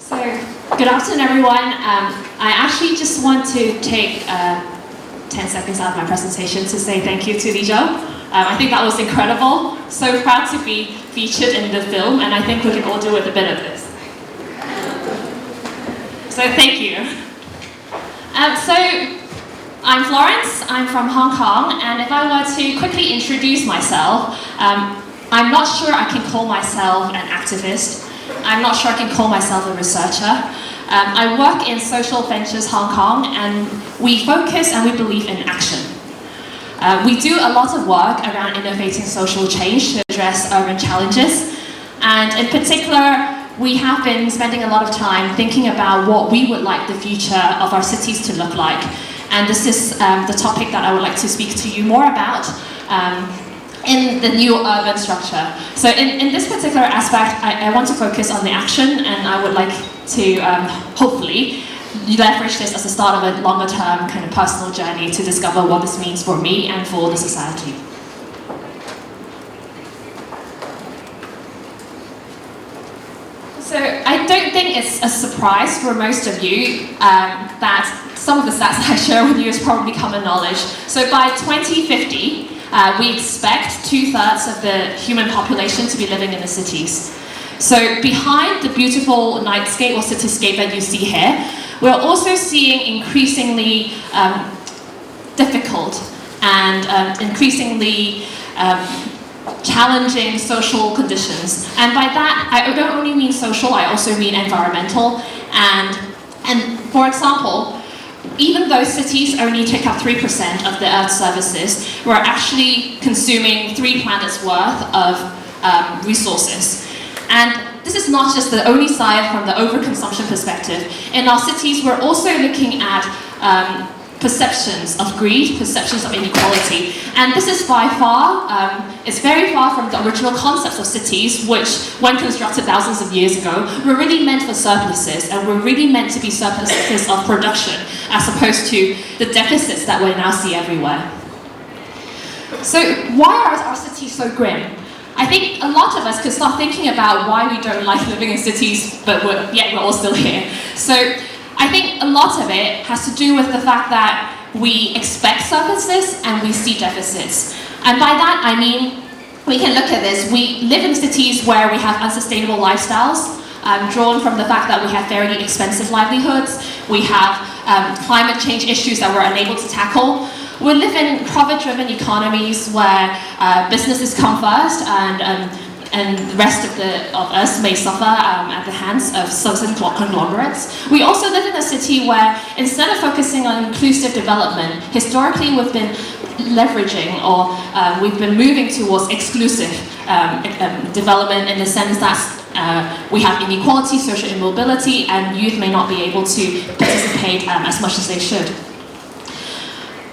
So, good afternoon everyone. I actually just want to take 10 seconds out of my presentation to say thank you to Li Zhou. I think that was incredible. So proud to be featured in the film, and I think we can all do with a bit of this. So thank you. So I'm Florence, I'm from Hong Kong, and if I were to quickly introduce myself, I'm not sure I can call myself an activist. I'm not sure I can call myself a researcher. I work in Social Ventures Hong Kong, and we focus and we believe in action. We do a lot of work around innovating social change to address urban challenges, and in particular, we have been spending a lot of time thinking about what we would like the future of our cities to look like. And this is the topic that I would like to speak to you more about in the new urban structure. So in this particular aspect, I want to focus on the action, and I would like to hopefully leverage this as the start of a longer term kind of personal journey to discover what this means for me and for the society. So I don't think it's a surprise for most of you that some of the stats that I share with you is probably common knowledge. So by 2050, we expect 2/3 of the human population to be living in the cities. So behind the beautiful nightscape or cityscape that you see here, we're also seeing increasingly difficult and increasingly challenging social conditions. And by that, I don't only mean social, I also mean environmental. And for example, even though cities only take up 3% of the Earth's surfaces, we're actually consuming 3 planets worth of resources. And this is not just the only side from the overconsumption perspective. In our cities, we're also looking at perceptions of greed, perceptions of inequality. And this is by far, it's very far from the original concepts of cities, which, when constructed thousands of years ago, were really meant for surpluses, and were really meant to be surpluses of production, as opposed to the deficits that we now see everywhere. So why are our cities so grim? I think a lot of us could start thinking about why we don't like living in cities, but yet we're all still here. So I think a lot of it has to do with the fact that we expect surpluses and we see deficits. And by that I mean, we can look at this. We live in cities where we have unsustainable lifestyles, drawn from the fact that we have very expensive livelihoods. We have climate change issues that we're unable to tackle. We live in profit-driven economies where businesses come first, and the rest of us may suffer at the hands of certain conglomerates. We also live in a city where, instead of focusing on inclusive development, historically we've been leveraging or we've been moving towards exclusive development, in the sense that we have inequality, social immobility, and youth may not be able to participate as much as they should.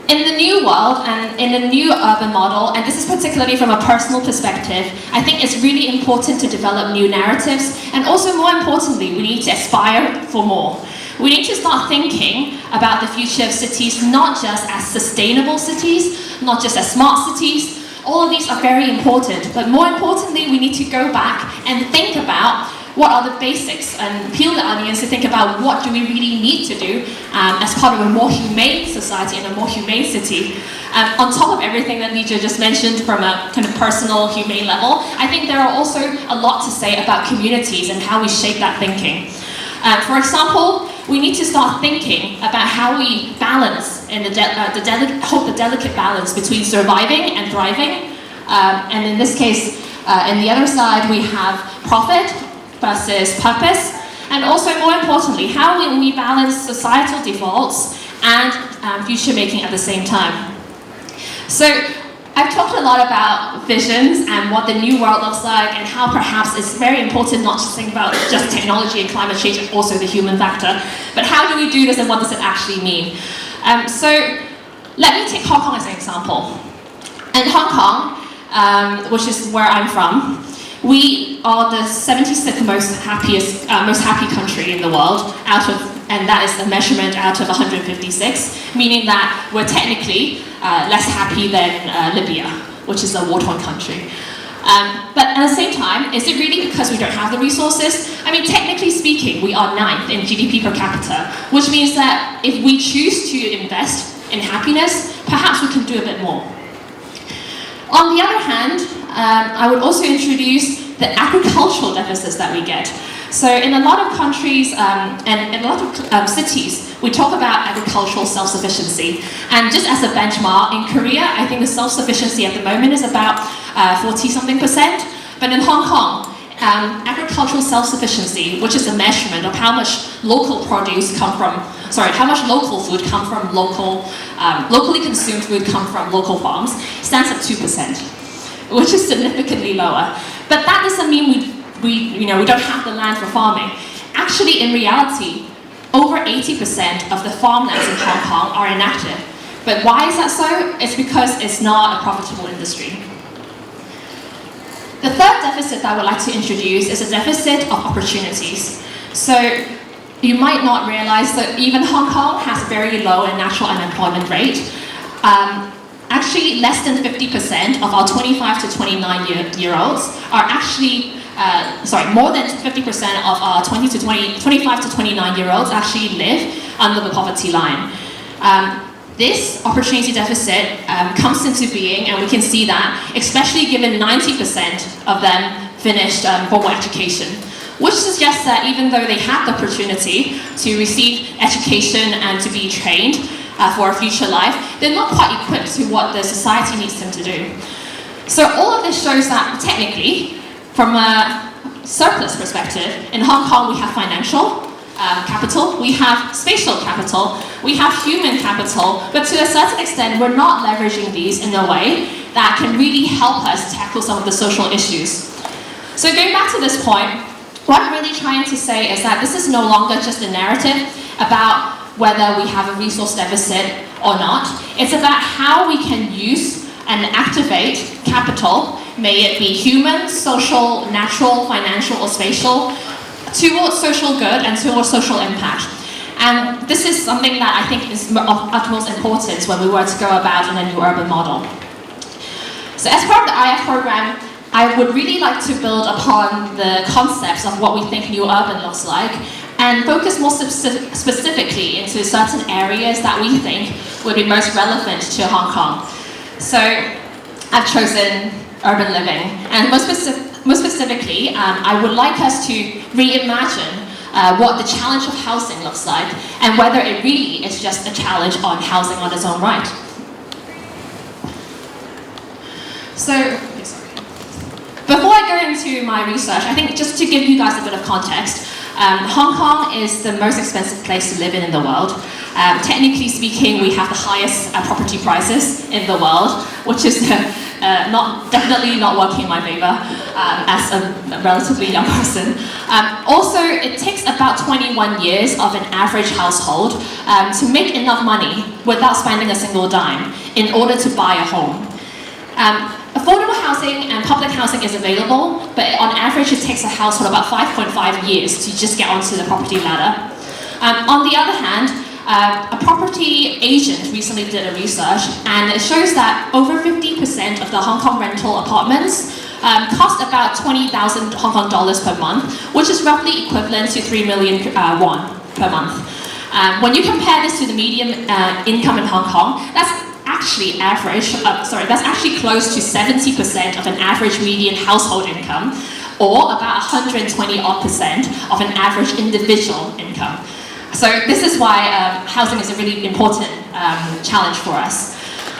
In the new world and in the new urban model, and this is particularly from a personal perspective, I think it's really important to develop new narratives, and also more importantly, we need to aspire for more. We need to start thinking about the future of cities not just as sustainable cities, not just as smart cities. All of these are very important, but more importantly, we need to go back and think about what are the basics, and peel the onions to think about what do we really need to do as part of a more humane society and a more humane city. On top of everything that Li Zhou just mentioned from a kind of personal, humane level, I think there are also a lot to say about communities and how we shape that thinking. For example, we need to start thinking about how we balance in the delicate balance between surviving and thriving. And in this case, in the other side, we have profit versus purpose, and also more importantly, how will we balance societal defaults and future making at the same time. So I've talked a lot about visions and what the new world looks like, and how perhaps it's very important not to think about just technology and climate change, and also the human factor, but how do we do this and what does it actually mean? So let me take Hong Kong as an example. In Hong Kong, which is where I'm from, we are the 76th most happy country in the world, and that is a measurement out of 156, meaning that we're technically less happy than Libya, which is a war-torn country. But at the same time, is it really because we don't have the resources? I mean, technically speaking, we are 9th in GDP per capita, which means that if we choose to invest in happiness, perhaps we can do a bit more. On the other hand, I would also introduce the agricultural deficits that we get. So in a lot of countries and in a lot of cities, we talk about agricultural self-sufficiency. And just as a benchmark, in Korea, I think the self-sufficiency at the moment is about 40-something%. But in Hong Kong, agricultural self-sufficiency, which is a measurement of how much local produce come from, how much local food come from locally consumed food come from local farms, stands at 2%, which is significantly lower. But that doesn't mean we don't have the land for farming. Actually, in reality, over 80% of the farmlands in Hong Kong are inactive. But why is that so? It's because it's not a profitable industry. The third deficit that I would like to introduce is a deficit of opportunities. So you might not realize that even Hong Kong has a very low and natural unemployment rate. Actually, less than 50% of our 25 to 29-year-olds are actually, more than 50% of our 25 to 29-year-olds actually live under the poverty line. This opportunity deficit comes into being, and we can see that, especially given 90% of them finished formal education, which suggests that even though they have the opportunity to receive education and to be trained for a future life, they're not quite equipped to what the society needs them to do. So all of this shows that technically, from a surplus perspective, in Hong Kong we have financial capital, we have spatial capital, we have human capital, but to a certain extent we're not leveraging these in a way that can really help us tackle some of the social issues. So going back to this point, what I'm really trying to say is that this is no longer just a narrative about whether we have a resource deficit or not. It's about how we can use and activate capital, may it be human, social, natural, financial, or spatial, towards social good and towards social impact. And this is something that I think is of utmost importance when we were to go about in a new urban model. So as part of the AYARF program, I would really like to build upon the concepts of what we think new urban looks like and focus more specifically into certain areas that we think would be most relevant to Hong Kong. So I've chosen urban living, and most specifically, I would like us to reimagine what the challenge of housing looks like and whether it really is just a challenge on housing on its own right. So, before I go into my research, I think just to give you guys a bit of context, Hong Kong is the most expensive place to live in the world. Technically speaking, we have the highest property prices in the world, which is definitely not working in my favor as a relatively young person. Also, it takes about 21 years of an average household to make enough money without spending a single dime in order to buy a home. Affordable housing and public housing is available, but on average it takes a household about 5.5 years to just get onto the property ladder. On the other hand, a property agent recently did a research, and it shows that over 50% of the Hong Kong rental apartments cost about 20,000 Hong Kong dollars per month, which is roughly equivalent to 3 million won per month. When you compare this to the median income in Hong Kong, that's actually that's actually close to 70% of an average median household income, or about 120% of an average individual income. So this is why housing is a really important challenge for us.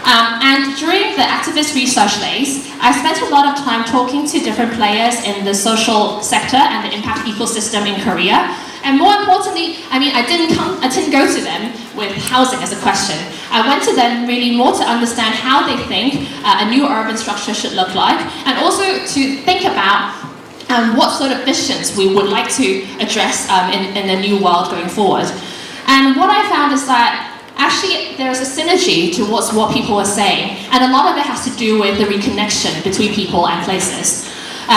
And during the activist research days, I spent a lot of time talking to different players in the social sector and the impact ecosystem in Korea. And more importantly, I didn't go to them with housing as a question. I went to them really more to understand how they think a new urban structure should look like, and also to think about what sort of visions we would like to address in the new world going forward. And what I found is that actually there's a synergy towards what people are saying, and a lot of it has to do with the reconnection between people and places.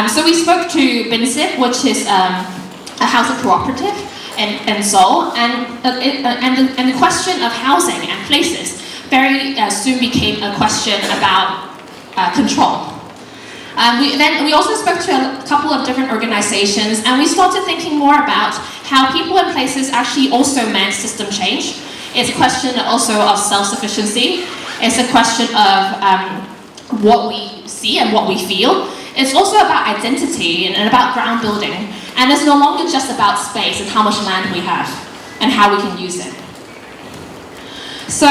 So we spoke to Binsip, which is a housing cooperative in Seoul, and the question of housing and places very soon became a question about control. We also spoke to a couple of different organizations, and we started thinking more about how people and places actually also meant system change. It's a question also of self-sufficiency. It's a question of what we see and what we feel. It's also about identity and about ground building. And it's no longer just about space and how much land we have and how we can use it. So,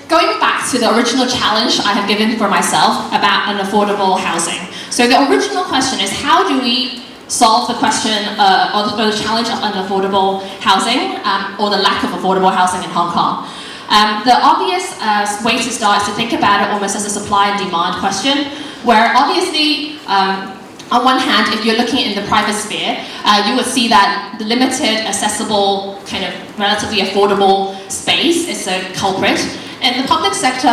going back to the original challenge I have given for myself about an affordable housing. So the original question is, how do we solve the question or the challenge of unaffordable housing or the lack of affordable housing in Hong Kong? The obvious way to start is to think about it almost as a supply and demand question, where obviously on one hand, if you're looking in the private sphere, you would see that the limited, accessible, kind of relatively affordable space is a culprit. In the public sector,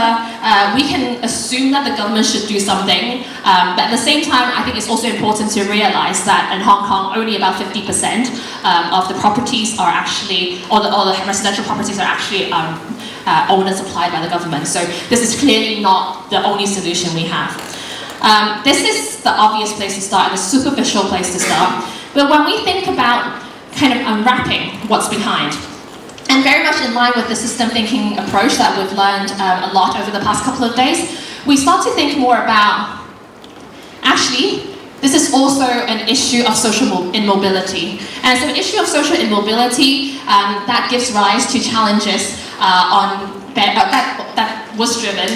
we can assume that the government should do something, but at the same time, I think it's also important to realize that in Hong Kong, only about 50% of the properties are actually, or the residential properties are actually owned and supplied by the government. So this is clearly not the only solution we have. This is the obvious place to start and the superficial place to start. But when we think about kind of unwrapping what's behind, and very much in line with the system thinking approach that we've learned a lot over the past couple of days, we start to think more about, actually, this is also an issue of social immobility. And it's an issue of social immobility that gives rise to challenges that was driven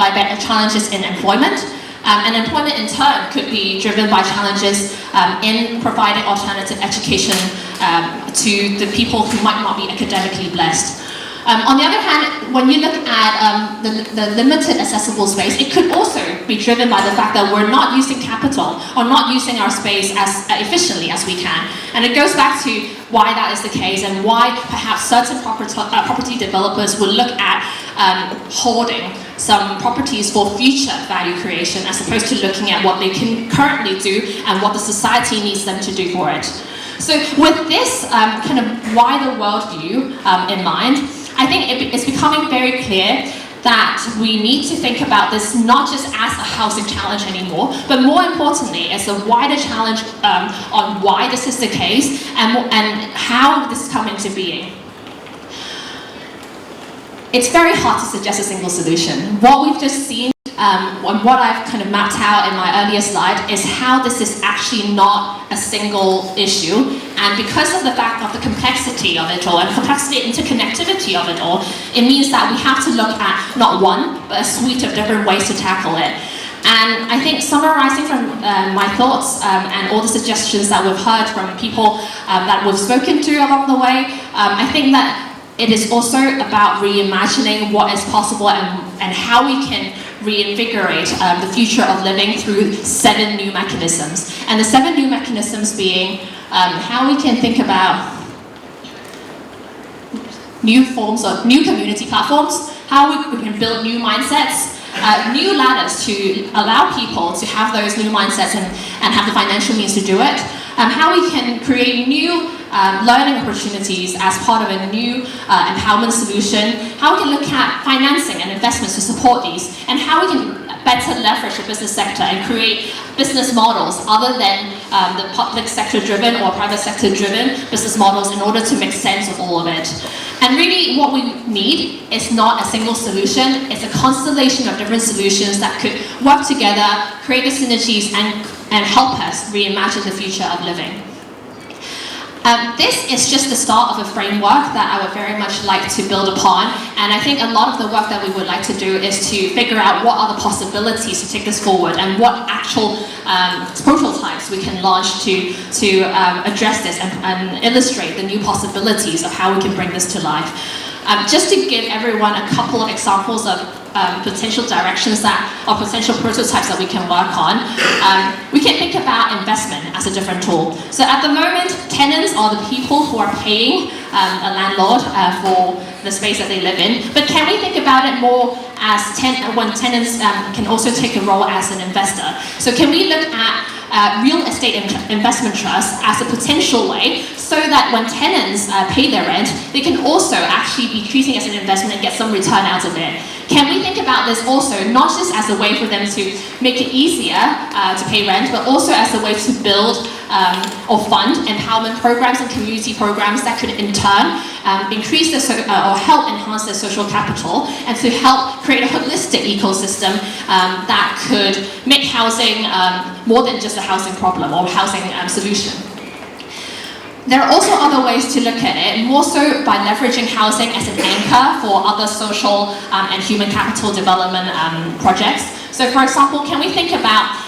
by challenges in employment. And employment in turn could be driven by challenges in providing alternative education to the people who might not be academically blessed. On the other hand, when you look at the limited accessible space, it could also be driven by the fact that we're not using capital or not using our space as efficiently as we can. And it goes back to why that is the case and why perhaps certain property developers will look at hoarding some properties for future value creation as opposed to looking at what they can currently do and what the society needs them to do for it. So with this kind of wider worldview in mind, I think it's becoming very clear that we need to think about this not just as a housing challenge anymore, but more importantly as a wider challenge on why this is the case and how this is coming to being. It's very hard to suggest a single solution. What we've just seen and what I've kind of mapped out in my earlier slide is how this is actually not a single issue. And because of the fact of the complexity of it all and complexity and interconnectivity of it all, it means that we have to look at not one, but a suite of different ways to tackle it. And I think summarizing from my thoughts and all the suggestions that we've heard from people that we've spoken to along the way, I think that it is also about reimagining what is possible and how we can reinvigorate the future of living through 7 new mechanisms. And the 7 new mechanisms being how we can think about new forms of new community platforms, how we can build new mindsets, new ladders to allow people to have those new mindsets and have the financial means to do it, how we can create new learning opportunities as part of a new empowerment solution, how we can look at financing and investments to support these, and how we can better leverage the business sector and create business models other than the public sector driven or private sector driven business models in order to make sense of all of it. And really what we need is not a single solution, it's a constellation of different solutions that could work together, create the synergies and help us reimagine the future of living. This is just the start of a framework that I would very much like to build upon, and I think a lot of the work that we would like to do is to figure out what are the possibilities to take this forward and what actual prototypes we can launch to address this and illustrate the new possibilities of how we can bring this to life. Just to give everyone a couple of examples of potential directions or potential prototypes that we can work on. We can think about investment as a different tool. So at the moment, tenants are the people who are paying a landlord for the space that they live in. But can we think about it more as when tenants can also take a role as an investor? So can we look at real estate investment trusts as a potential way so that when tenants pay their rent, they can also actually be treating it as an investment and get some return out of it. Can we think about this also not just as a way for them to make it easier to pay rent, but also as a way to build or fund empowerment programs and community programs that could in turn increase or help enhance their social capital and to help create a holistic ecosystem that could make housing more than just a housing problem or housing solution. There are also other ways to look at it, more so by leveraging housing as an anchor for other social and human capital development projects. So for example, can we think about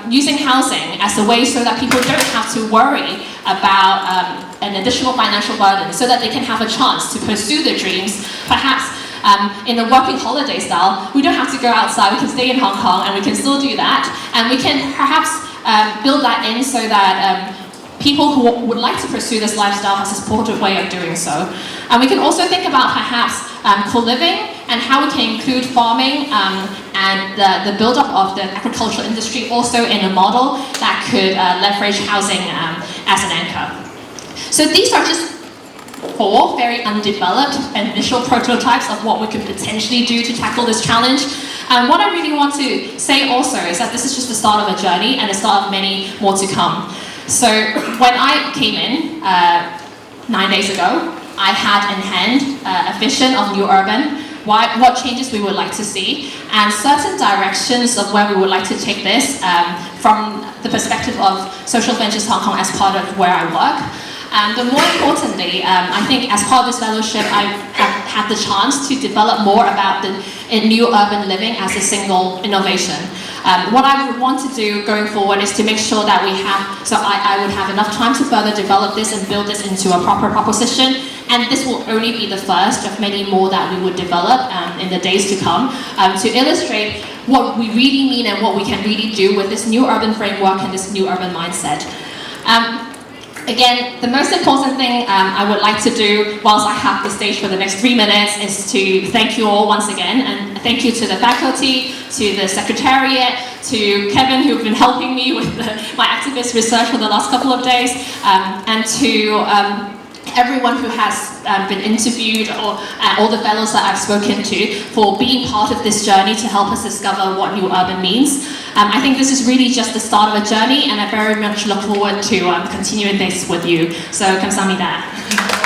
using housing as a way so that people don't have to worry about an additional financial burden so that they can have a chance to pursue their dreams. Perhaps in a working holiday style, we don't have to go outside, we can stay in Hong Kong and we can still do that. And we can perhaps build that in so that people who would like to pursue this lifestyle has a supportive way of doing so. And we can also think about perhaps co-living and how we can include farming and the build-up of the agricultural industry also in a model that could leverage housing as an anchor. So these are just 4 very undeveloped initial prototypes of what we could potentially do to tackle this challenge. And what I really want to say also is that this is just the start of a journey and the start of many more to come. So when I came in 9 days ago, I had in hand a vision of New Urban, what changes we would like to see, and certain directions of where we would like to take this from the perspective of Social Ventures Hong Kong as part of where I work. But more importantly, I think as part of this fellowship, I have had the chance to develop more about the new urban living as a single innovation. What I would want to do going forward is to make sure that I would have enough time to further develop this and build this into a proper proposition. And this will only be the first of many more that we would develop in the days to come to illustrate what we really mean and what we can really do with this new urban framework and this new urban mindset. Again, the most important thing I would like to do whilst I have the stage for the next 3 minutes is to thank you all once again, and thank you to the faculty, to the secretariat, to Kevin who've been helping me with my activist research for the last couple of days, and to everyone who has been interviewed or all the fellows that I've spoken to for being part of this journey to help us discover what New Urban means. I think this is really just the start of a journey and I very much look forward to continuing this with you. So, 감사합니다.